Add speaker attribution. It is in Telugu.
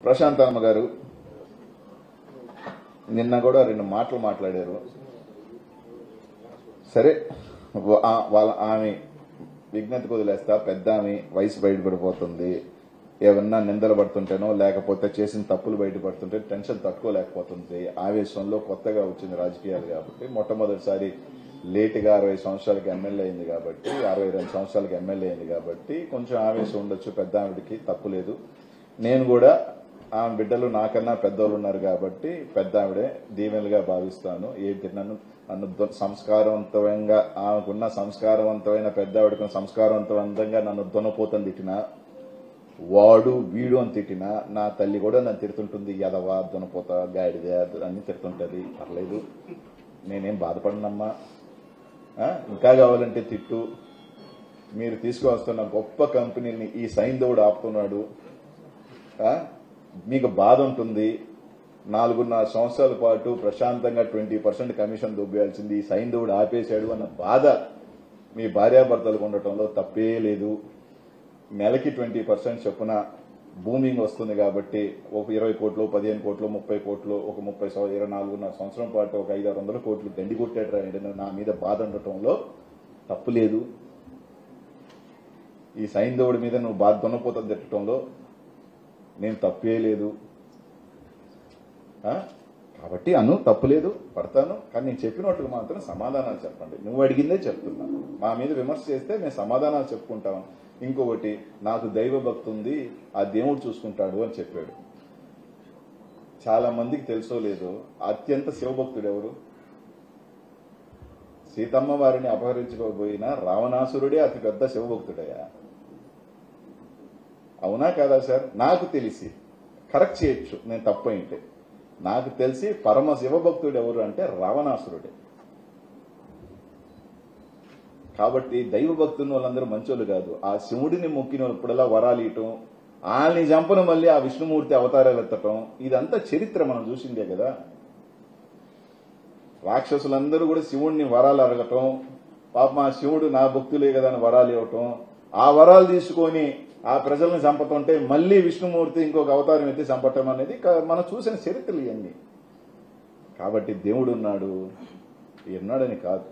Speaker 1: ప్రశాంతమ్మ గారు నిన్న కూడా 2 మాటలు మాట్లాడారు. సరే వాళ్ళ ఆమె విజ్ఞతకు వదిలేస్తా. పెద్ద ఆమె వయసు బయటపడిపోతుంది. ఏమన్నా నిందలు పడుతుంటేనో లేకపోతే చేసిన తప్పులు బయటపడుతుంటే టెన్షన్ తట్టుకోలేకపోతుంది. ఆవేశంలో కొత్తగా వచ్చింది రాజకీయాలు కాబట్టి, మొట్టమొదటిసారి లేటుగా 60 సంవత్సరాలకి ఎమ్మెల్యే అయింది కాబట్టి, 62 సంవత్సరాలకి ఎమ్మెల్యే అయింది కాబట్టి కొంచెం ఆవేశం ఉండొచ్చు. పెద్ద ఆవిడికి తప్పులేదు. నేను కూడా ఆమె బిడ్డలు నాకన్నా పెద్దోళ్ళు ఉన్నారు కాబట్టి పెద్ద ఆవిడే దీవెనలుగా భావిస్తాను. ఏంటి నన్ను సంస్కారవంతంగా ఆమెకున్న సంస్కారవంతమైన పెద్ద ఆవిడకున్న సంస్కారవంతంగా నన్ను దున్నపోతని తిట్టినా, వాడు వీడు అని తిట్టినా నా తల్లి కూడా నన్ను తిడుతుంటుంది. ఎదవా, దున్నపోత, గాడిదే అన్ని తిడుతుంటది. పర్లేదు, నేనేం బాధపడనమ్మా. ఇంకా కావాలంటే తిట్టు. మీరు తీసుకువస్తున్న గొప్ప కంపెనీని ఈ సైంధవుడు ఆపుతున్నాడు. మీకు బాధ ఉంటుంది. 4.5 సంవత్సరాల పాటు ప్రశాంతంగా 20% కమిషన్ దొబ్బేయాల్సింది ఈ సైంధవుడు ఆపేశాడు అన్న బాధ మీ భార్యాభర్తలకు ఉండటంలో తప్పే లేదు. నెలకి 20% చొప్పున బూమింగ్ వస్తుంది కాబట్టి ఒక 20 కోట్లు, 15 కోట్లు, 30 కోట్లు, ఒక 24.5 సంవత్సరం పాటు ఒక 500-600 కోట్లు దండి కొట్టేట నా మీద బాధ ఉండటంలో తప్పు లేదు. ఈ సైంధవుడి మీద నువ్వు బాధ దున్నపోతుంది తిట్టడంలో నేను తప్పే లేదు. కాబట్టి తప్పులేదు, పడతాను. కానీ నేను చెప్పినట్టుగా మాత్రం సమాధానాలు చెప్పండి. నువ్వు అడిగిందే చెప్తున్నా. మా మీద విమర్శ చేస్తే మేము సమాధానాలు చెప్పుకుంటాం. ఇంకొకటి, నాకు దైవ భక్తి ఉంది, ఆ దేవుడు చూసుకుంటాడు అని చెప్పాడు. చాలా మందికి తెలుసో లేదో, అత్యంత శివభక్తుడు ఎవరు? సీతమ్మ వారిని అపహరించుకోబోయిన రావణాసురుడే అతిపెద్ద శివభక్తుడయ్యా. అవునా కాదా సార్? నాకు తెలిసి, కరెక్ట్ చేయొచ్చు నేను తప్పు అయింటే, నాకు తెలిసి పరమ శివభక్తుడు ఎవరు అంటే రావణాసురుడే. కాబట్టి దైవ భక్తున్న వాళ్ళందరూ మంచోళ్ళు కాదు. ఆ శివుడిని మొక్కిన వాళ్ళప్పుడల్లా వరాలు ఇయటం, వాళ్ళని చంపను మళ్ళీ ఆ విష్ణుమూర్తి అవతారాలు ఎత్తటం, ఇదంతా చరిత్ర మనం చూసిందే కదా. రాక్షసులందరూ కూడా శివుడిని వరాలు అడగటం, పాపం ఆ శివుడు నా భక్తులే కదా అని వరాలు ఇవ్వటం, ఆ వరాలు తీసుకొని ఆ ప్రజలను చంపుతుంటే మళ్లీ విష్ణుమూర్తి ఇంకొక అవతారం ఎత్తి చంపటం అనేది మనం చూసిన చరిత్రలు ఇవన్నీ. కాబట్టి దేవుడు ఉన్నాడు, ఉన్నాడని కాదు.